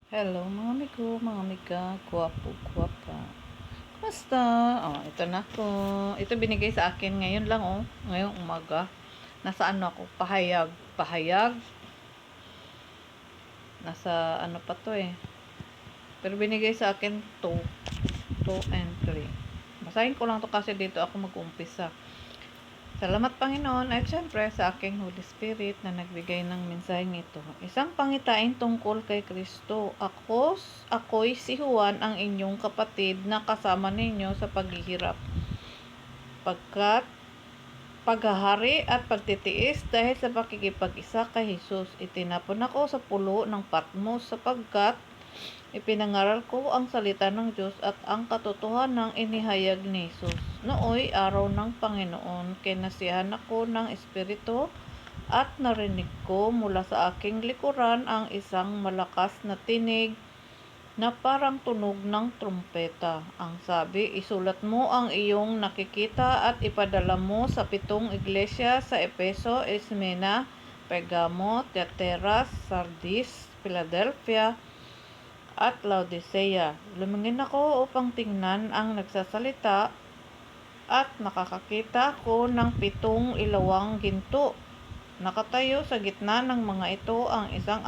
Hello mga amigo, mga amiga, guwapo, guwapa. Kumusta? Oh, ito na ko. Ito binigay sa akin ngayon lang ngayong umaga. Nasa ano ako, pahayag. Pahayag. Nasa ano pa to eh. Pero binigay sa akin 2 and 3. Basahin ko lang to kasi dito ako mag-umpisa. Salamat Panginoon at syempre sa aking Holy Spirit na nagbigay ng mensaheng ito. Isang pangitain tungkol kay Kristo. Ako'y si Juan ang inyong kapatid na kasama ninyo sa paghihirap. Pagkat paghahari at pagtitiis dahil sa pakikipag-isa kay Jesus, itinapon ako sa pulo ng Patmos sapagkat ipinangaral ko ang salita ng Diyos at ang katotohanang inihayag ni Jesus. Nooy araw ng Panginoon, kinasiyahan ako ng Espiritu at narinig ko mula sa aking likuran ang isang malakas na tinig na parang tunog ng trumpeta. Ang sabi, isulat mo ang iyong nakikita at ipadala mo sa 7 iglesia sa Efeso, Esmena, Pergamo, Tiatira, Sardis, Philadelphia, at Laodicea. Lumingin ako upang tingnan ang nagsasalita at nakakakita ako ng 7 ilawang ginto. Nakatayo sa gitna ng mga ito ang isang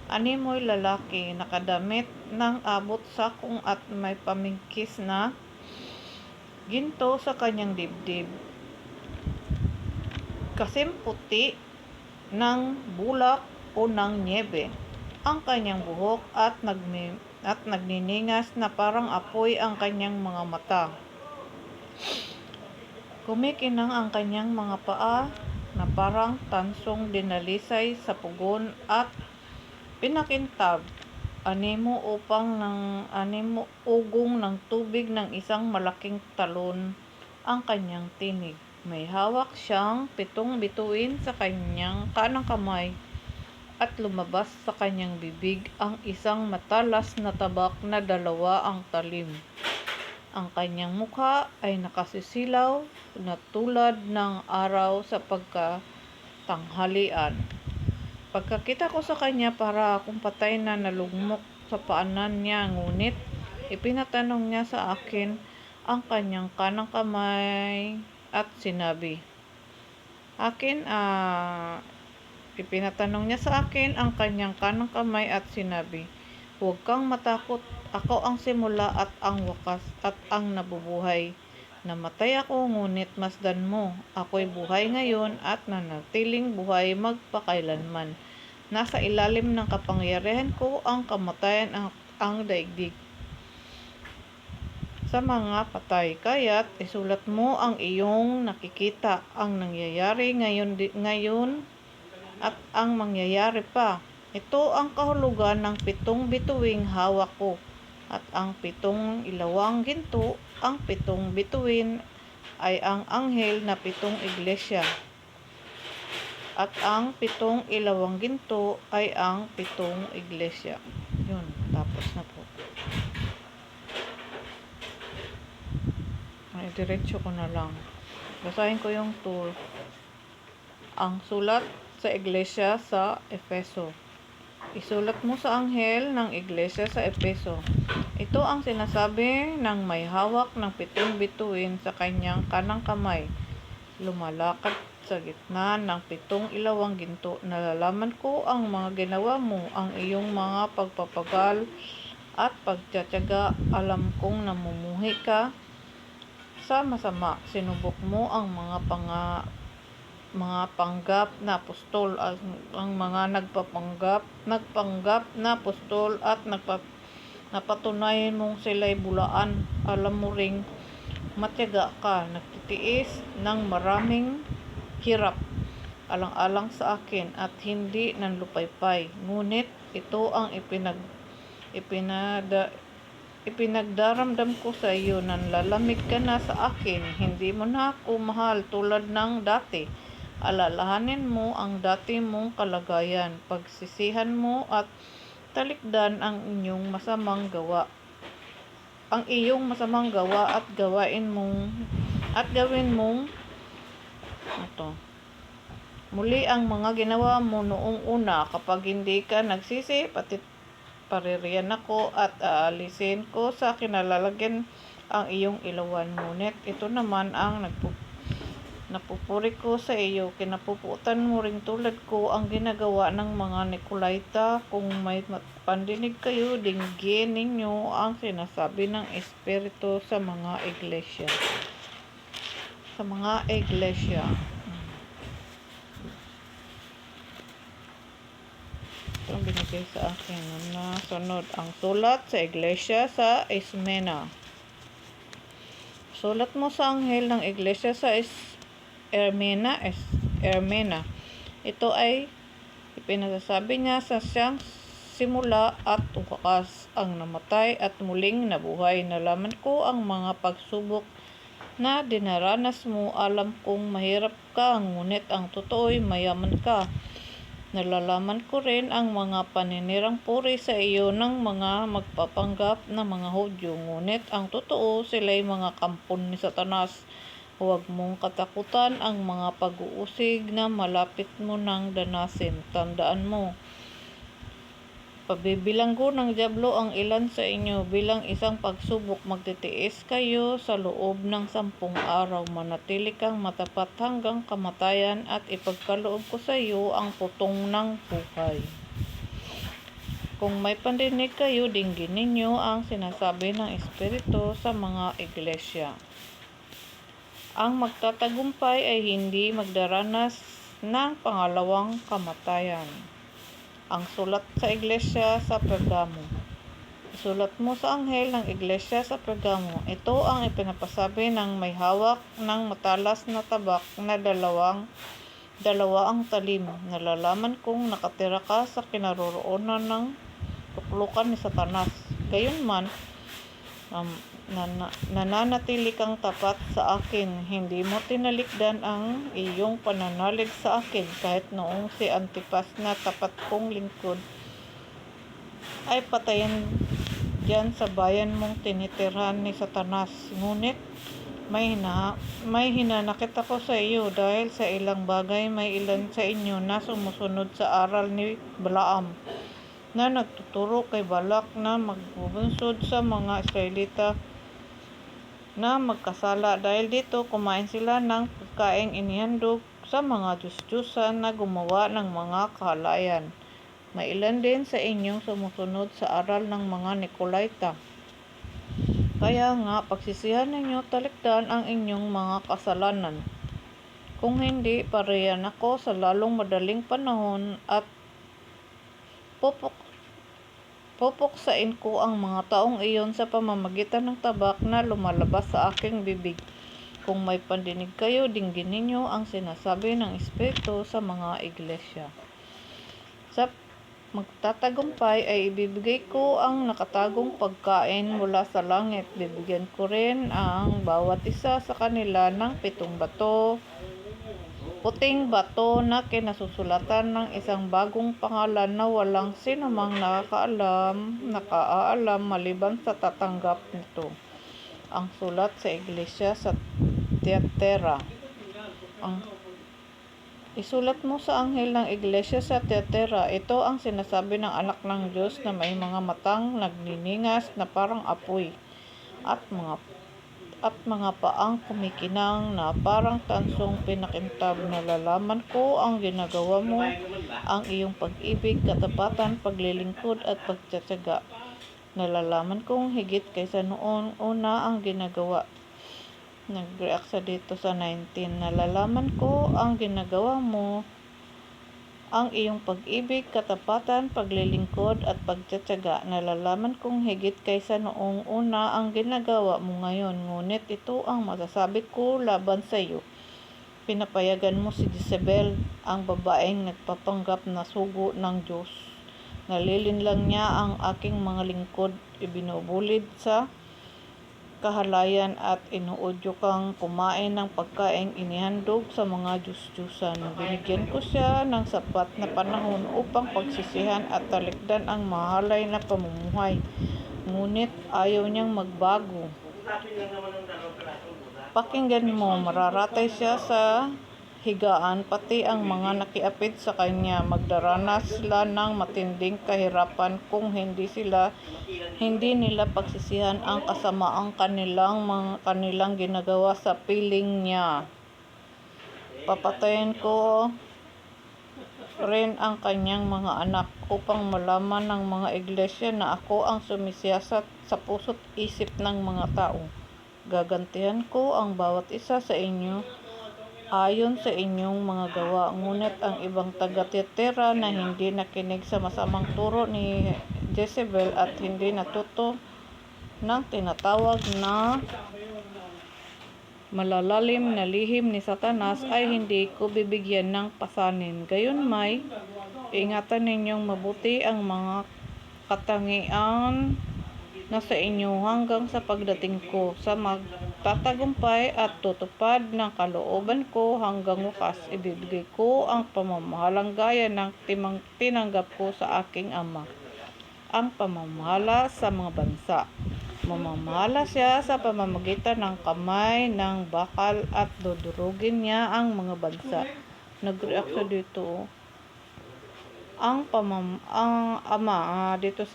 animoy lalaki, nakadamit ng abot sakong at may pamingkis na ginto sa kanyang dibdib. Kasim puti ng bulak o ng nyebe ang kanyang buhok at nagniningas na parang apoy ang kanyang mga mata. Kumikinang ang kanyang mga paa na parang tansong dinalisay sa pugon at pinakintab animo ugong ng tubig ng isang malaking talon ang kanyang tinig. May hawak siyang 7 bituin sa kanyang kanang kamay at lumabas sa kanyang bibig ang isang matalas na tabak na 2 ang talim. Ang kanyang mukha ay nakasisilaw na tulad ng araw sa pagkatanghalian. Pagkakita ko sa kanya, para akong patay na nalugmok sa paanan niya, ngunit ipinatanong niya sa akin ang kanyang kanang kamay at sinabi, Ipinatanong niya sa akin ang kanyang kanang kamay at sinabi, huwag kang matakot, ako ang simula at ang wakas at ang nabubuhay. Namatay ako, ngunit masdan mo, ako'y buhay ngayon at nanatiling buhay magpakailanman. Nasa ilalim ng kapangyarihan ko ang kamatayan at ang daigdig sa mga patay. Kaya't isulat mo ang iyong nakikita, ang nangyayari ngayon at ang mangyayari pa. Ito ang kahulugan ng 7 bituing hawak ko at ang 7 ilawang ginto. Ang 7 bituin ay ang anghel na 7 iglesia at ang 7 ilawang ginto ay ang 7 iglesia. Yun, tapos na po. Ay, diretso ko na lang. Basahin ko yung tour. Ang sulat sa iglesia sa Efeso. Isulat mo sa anghel ng iglesia sa Efeso. Ito ang sinasabi ng may hawak ng 7 bituin sa kanyang kanang kamay. Lumalakad sa gitna ng 7 ilawang ginto. Nalalaman ko ang mga ginawa mo, ang iyong mga pagpapagal at pagtitiyaga. Alam kong namumuhi ka sa masama. Sinubok mo ang mga panggap na apostol, ang mga nagpanggap na apostol at napatunayan mong sila'y bulaan. Alam mo ring matyaga ka, nagtitiis ng maraming hirap alang-alang sa akin at hindi nanlupaypay. Ngunit ito ang ipinagdaramdam ko sa iyo, nanlalamig ka na sa akin, hindi mo na ako mahal tulad ng dati. Alalahanin mo ang dati mong kalagayan, pagsisihan mo at talikdan ang iyong masamang gawa. At gawin mong muli ang mga ginawa mo noong una. Kapag hindi ka nagsisi, paririyan ako at aalisin ko sa kinalalagyan ang iyong ilawan. Ngunit ito naman ang napupuri ko sa iyo. Kinapuputan mo ring tulad ko ang ginagawa ng mga Nicolaita. Kung may pandinig kayo, dinggin ninyo ang sinasabi ng Espiritu sa mga iglesia. Sa mga iglesia. Ito ang binigay sa akin na sunod. Ang sulat sa iglesia sa Esmena. Sulat mo sa anghel ng iglesia sa Ermena. Ito ay ipinasasabi niya sa siyang simula at wakas, ang namatay at muling nabuhay. Nalaman ko ang mga pagsubok na dinaranas mo. Alam kong mahirap ka, ngunit ang totoo'y mayaman ka. Nalalaman ko rin ang mga paninirang puri sa iyo ng mga magpapanggap na mga Hudyo. Ngunit ang totoo, sila'y mga kampon ni Satanas. Huwag mong katakutan ang mga pag-uusig na malapit mo nang danasin. Tandaan mo, pabibilanggo ng dyablo ang ilan sa inyo bilang isang pagsubok. Magtitiis kayo sa loob ng 10 araw. Manatili kang matapat hanggang kamatayan at ipagkaloob ko sa iyo ang putong ng buhay. Kung may pandinig kayo, dinggin ninyo ang sinasabi ng Espiritu sa mga iglesia. Ang magtatagumpay ay hindi magdaranas ng pangalawang kamatayan. Ang sulat sa iglesia sa Pergamo. Isulat mo sa anghel ng iglesia sa Pergamo. Ito ang ipinapasabi ng may hawak ng matalas na tabak na dalawa ang talim. Nalalaman kong nakatira ka sa kinaroroonan ng tuklukan ni Satanas. Gayunman, nananatili kang tapat sa akin. Hindi mo tinalikdan ang iyong pananalig sa akin, kahit noong si Antipas na tapat kong lingkod ay patayan diyan sa bayan mong tinitirhan ni Satanas. Ngunit may hinanakit ako sa iyo dahil sa ilang bagay. May ilan sa inyo na sumusunod sa aral ni Balaam na nagtuturo kay Balak na magbubunsod sa mga Israelita na magkasala. Dahil dito, kumain sila ng pagkaing inihandog sa mga Diyos-Diyosan na gumawa ng mga kahalayan. May ilan din sa inyong sumusunod sa aral ng mga Nicolaita. Kaya nga, pagsisihan ninyo, talikdan ang inyong mga kasalanan. Kung hindi, pariyan ako sa lalong madaling panahon at pupuksain ko ang mga taong iyon sa pamamagitan ng tabak na lumalabas sa aking bibig. Kung may pandinig kayo, dinggin ninyo ang sinasabi ng Espiritu sa mga iglesia. Sa magtatagumpay ay ibibigay ko ang nakatagong pagkain mula sa langit. Bibigyan ko rin ang bawat isa sa kanila ng 7 puting bato na kinasusulatan ng isang bagong pangalan na walang sinumang nakaalam maliban sa tatanggap nito. Ang sulat sa iglesia sa Tiatira. Isulat mo sa anghel ng iglesia sa Tiatira. Ito ang sinasabi ng anak ng Diyos na may mga matang nagniningas na parang apoy at mga paang kumikinang na parang tansong pinakintab. Nalalaman ko ang ginagawa mo, ang iyong pag-ibig, katapatan, paglilingkod at pagtitiyaga. Nalalaman kong higit kaysa noon una ang ginagawa. Nag-react sa dito sa 19. Nalalaman ko ang ginagawa mo, ang iyong pag-ibig, katapatan, paglilingkod at pagtitiyaga. Nalalaman kong higit kaysa noong una ang ginagawa mo ngayon. Ngunit ito ang masasabi ko laban sa iyo. Pinapayagan mo si Jezebel, ang babaeng nagpapanggap na sugo ng Diyos. Nalilinlang niya ang aking mga lingkod, ibinubulid sa kahalayan at inuudyo kang kumain ng pagkaing inihandog sa mga Diyos-Diyusan. Binigyan ko siya ng sapat na panahon upang pagsisihan at talikdan ang mahalay na pamumuhay. Ngunit ayaw niyang magbago. Pakinggan mo, mararatay siya sa higaan, pati ang mga nakiapit sa kanya. Magdaranas sila ng matinding kahirapan kung hindi nila pagsisihan ang kasamaang kanilang ginagawa sa piling niya. Papatayin ko rin ang kanyang mga anak upang malaman ng mga iglesia na ako ang sumisiyasat sa puso't isip ng mga tao. Gagantihan ko ang bawat isa sa inyo ayon sa inyong mga gawa. Ngunit ang ibang taga-Tiatira na hindi nakinig sa masamang turo ni Jezebel at hindi natuto ng tinatawag na malalalim na lihim ni Satanas ay hindi ko bibigyan ng pasanin. Gayunmay, ingatan ninyong mabuti ang mga katangian na sa inyo hanggang sa pagdating ko sa magtatagumpay at tutupad ng kalooban ko hanggang wakas. Ibibigay ko ang pamamahalang gaya ng tinanggap ko sa aking ama, ang pamamahala sa mga bansa. Mamamahala siya sa pamamagitan ng kamay ng bakal at dudurugin niya ang mga bansa. Nag-react siya dito. Ang ama dito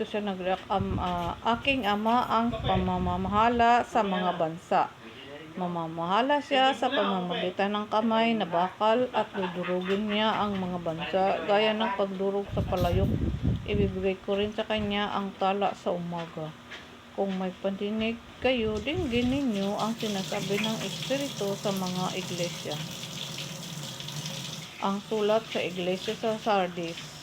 siya nag-react. Aking ama ang pamamahala sa mga bansa. Mamamahala siya sa pamamagitan ng kamay na bakal at dudurugin niya ang mga bansa gaya ng pagdurog sa palayok. Ibibigay ko rin sa kanya ang tala sa umaga. Kung may pandinig kayo, dinggin ninyo ang sinasabi ng Espiritu sa mga iglesia. Ang sulat sa iglesia sa Sardis.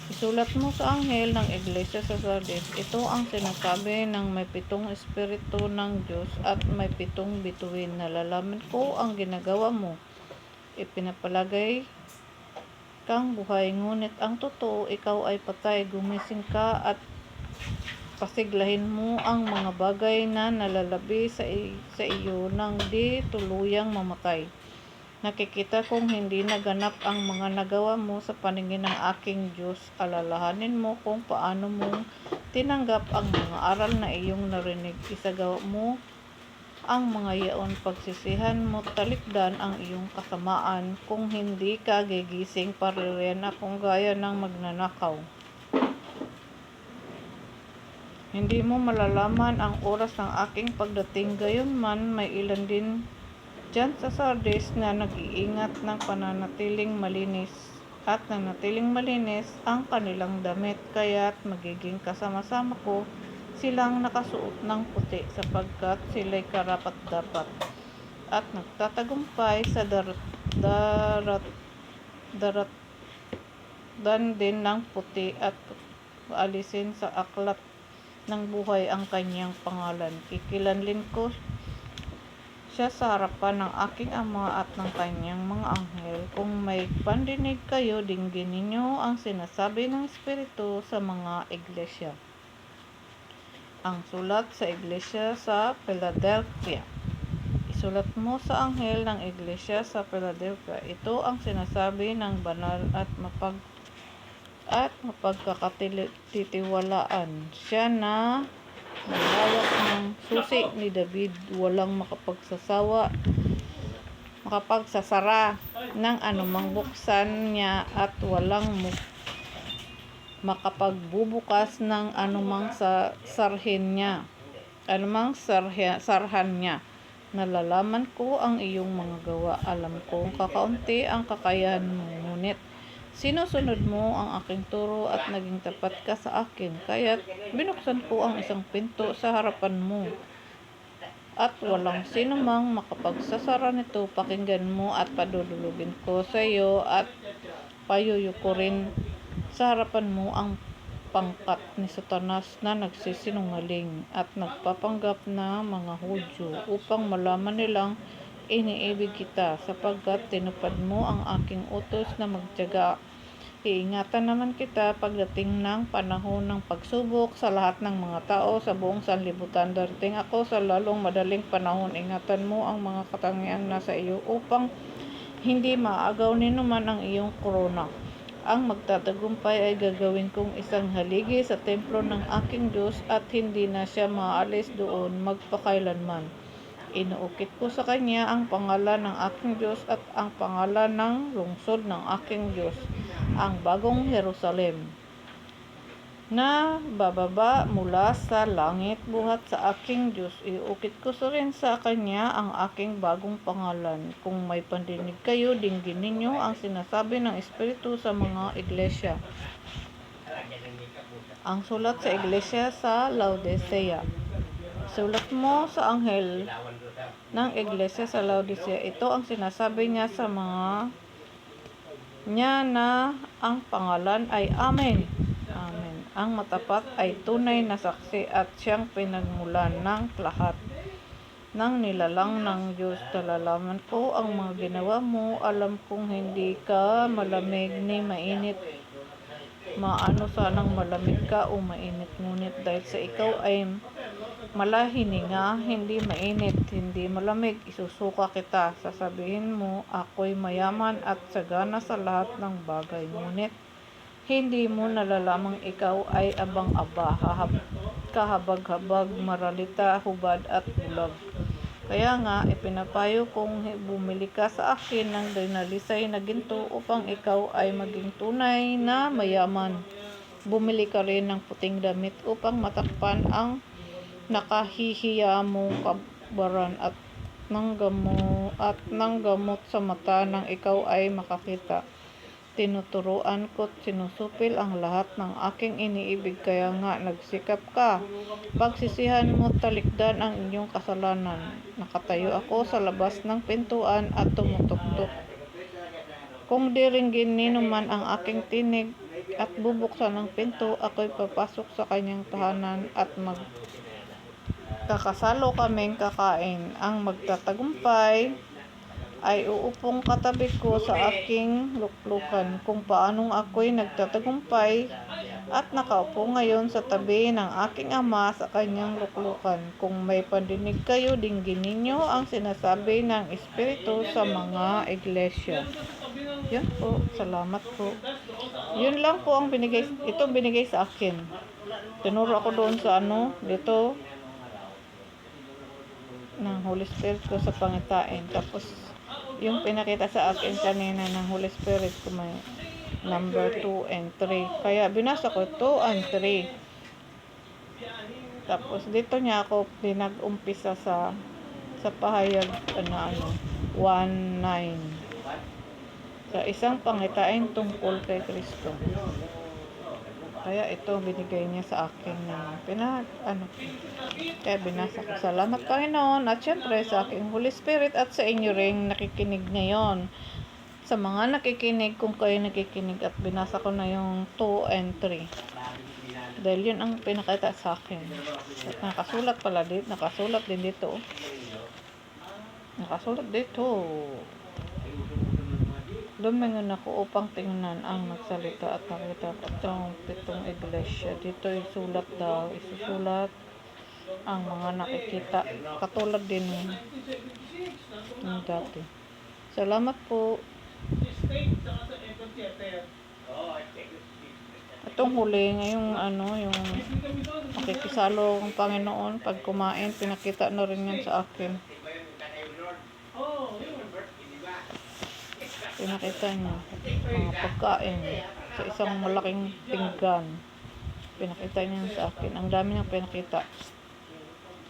Isulat mo sa anghel ng iglesia sa Sardis, ito ang sinasabi ng may 7 espiritu ng Diyos at may 7 bituin. Nalalaman ko ang ginagawa mo. Ipinapalagay kang buhay, ngunit ang totoo, ikaw ay patay. Gumising ka at pasiglahin mo ang mga bagay na nalalabi sa iyo nang di tuluyang mamatay. Nakikita kong hindi naganap ang mga nagawa mo sa paningin ng aking Diyos. Alalahanin mo kung paano mong tinanggap ang mga aral na iyong narinig. Isagawa mo ang mga yaon, pagsisihan mo, talikdan ang iyong kasamaan. Kung hindi ka gigising, paririyan akong gaya ng magnanakaw. Hindi mo malalaman ang oras ng aking pagdating. Gayunman, may ilan din diyan sa Sardis na nag-iingat ng pananatiling malinis at nanatiling malinis ang kanilang damit, kaya't magiging kasama-sama ko silang nakasuot ng puti sapagkat sila'y karapat-dapat at nagtatagumpay sa daratdan din ng puti at alisin sa aklat ng buhay ang kanyang pangalan. Kikilanlin ko siya sa harapan ng aking ama at ng kanyang mga anghel. Kung may pandinig kayo, dinggin ninyo ang sinasabi ng Espiritu sa mga iglesia. Ang sulat sa iglesia sa Philadelphia. Isulat mo sa anghel ng iglesia sa Philadelphia, ito ang sinasabi ng banal at mapagkakatitiwalaan. Siya na naghawak ng susi ni David, walang makapagsasara ng anumang buksan niya at walang makapagbubukas ng anumang sarhan niya. Nalalaman ko ang iyong mga gawa. Alam kong kakaunti ang kakayahan mo, ngunit sinusunod mo ang aking turo at naging tapat ka sa akin. Kaya't binuksan ko ang isang pinto sa harapan mo at walang sinumang makapagsasara nito. Pakinggan mo at padudulugin ko sa iyo at payuyukurin sa harapan mo ang pangkat ni Satanas na nagsisinungaling at nagpapanggap na mga Hudyo upang malaman nilang iniibig kita sapagkat tinupad mo ang aking utos na magtiyaga. Iingatan naman kita pagdating ng panahon ng pagsubok sa lahat ng mga tao sa buong sanlibutan. Darating ako sa lalong madaling panahon. Ingatan mo ang mga katangiang nasa iyo upang hindi maagaw ni naman ang iyong korona Ang magtatagumpay ay gagawin kong isang haligi sa templo ng aking Diyos at hindi na siya maalis doon magpakailanman. Inuukit ko sa kanya ang pangalan ng aking Diyos at ang pangalan ng lungsod ng aking Diyos, ang bagong Jerusalem, na bababa mula sa langit buhat sa aking Diyos. Iuukit ko rin sa kanya ang aking bagong pangalan. Kung may pandinig kayo, dinggin ninyo ang sinasabi ng Espiritu sa mga iglesia. Ang sulat sa iglesia sa Laodicea. Sulat mo sa anghel ng iglesia sa Laodicea. Ito ang sinasabi niya sa mga niya na ang pangalan ay Amen. Amen. Ang matapat ay tunay na saksi at siyang pinagmulan ng lahat ng nilalang ng Diyos. Nalalaman ko ang mga ginawa mo. Alam kong hindi ka malamig ni mainit. Maano sanang malamig ka o mainit, ngunit dahil sa ikaw ay malahininga, hindi mainit, hindi malamig, isusuka kita. Sasabihin mo, ako'y mayaman at sagana sa lahat ng bagay, ngunit hindi mo nalalamang ikaw ay abang-aba, kahabag-habag, maralita, hubad at bulag. Kaya nga, ipinapayo kong bumili ka sa akin ng dinalisay na ginto upang ikaw ay maging tunay na mayaman. Bumili ka rin ng puting damit upang matakpan ang nakahihiya mong kabaran at ng gamot sa mata nang ikaw ay makakita. Tinuturuan ko't sinusupil ang lahat ng aking iniibig, kaya nga nagsikap ka. Pagsisihan mo talikdan ang inyong kasalanan. Nakatayo ako sa labas ng pintuan at tumutuktok. Kung diringgin ninuman ang aking tinig at bubuksan ang pinto, ako'y papasok sa kanyang tahanan at kakasalo kaming kakain. Ang magtatagumpay ay uupong katabi ko sa aking luklukan. Kung paanong ako'y nagtatagumpay at nakaupo ngayon sa tabi ng aking ama sa kanyang luklukan. Kung may pandinig kayo, dinggin ninyo ang sinasabi ng Espiritu sa mga iglesia. Yun po, salamat po. Yun lang po ang binigay sa akin. Tinuro ako doon sa dito ng Holy Spirit ko sa pangitain. Tapos yung pinakita sa akin kanina ng Holy Spirit ko may number 2 and 3. Kaya binasa ko 2 and 3. Tapos dito niya ako pinag-umpisa sa pahayag 1:9. Sa isang pangitain tungkol kay Kristo. Kaya ito binigay niya sa akin na kaya binasa ko. Salamat Panginoon at syempre sa aking Holy Spirit at sa inyo ring nakikinig ngayon. Sa mga nakikinig, kung kayo nakikinig at binasa ko na yung 2 and 3. Dahil yun ang pinakita sa akin. At nakasulat din dito. Nakasulat dito. Lumingon ako upang tingnan ang nagsalita at nakita ko itong 7 iglesia. Dito isusulat ang mga nakikita. Katulad din ng dati. Salamat po. Itong huli, ngayong yung makikisalo ng Panginoon, pag kumain, pinakita na rin yan sa akin. Pinakita niya mga pagkain sa isang malaking pinggan. Pinakita niya sa akin. Ang dami niyang pinakita.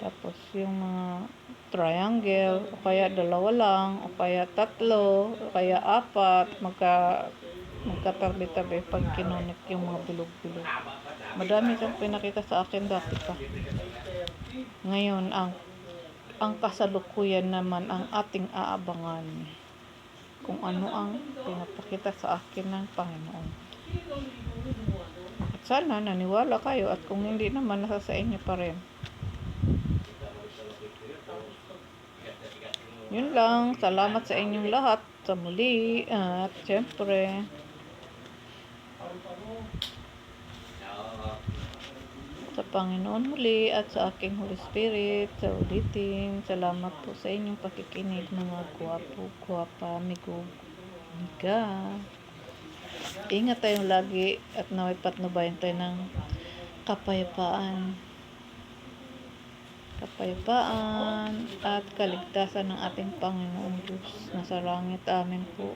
Tapos yung mga triangle, o kaya 2 lang, o kaya 3, o kaya 4, magkatabi-tabi pag kinunit yung mga bilog-bilog. Madami siyang pinakita sa akin dati pa. Ngayon, ang kasalukuyan naman ang ating aabangan. Kung ano ang pinapakita sa akin ng Panginoon. At sana naniwala kayo at kung hindi naman, nasa sa inyo pa rin. Yun lang. Salamat sa inyong lahat sa muli at syempre sa Panginoon muli at sa aking Holy Spirit sa ulitin. Salamat po sa inyong pakikinig mga gwapo, gwapa, migo, miga. ingat tayong lagi at naway patnubayan tayo ng kapayapaan. Kapayapaan at kaligtasan ng ating Panginoong Diyos. Nasa langit. Amen po.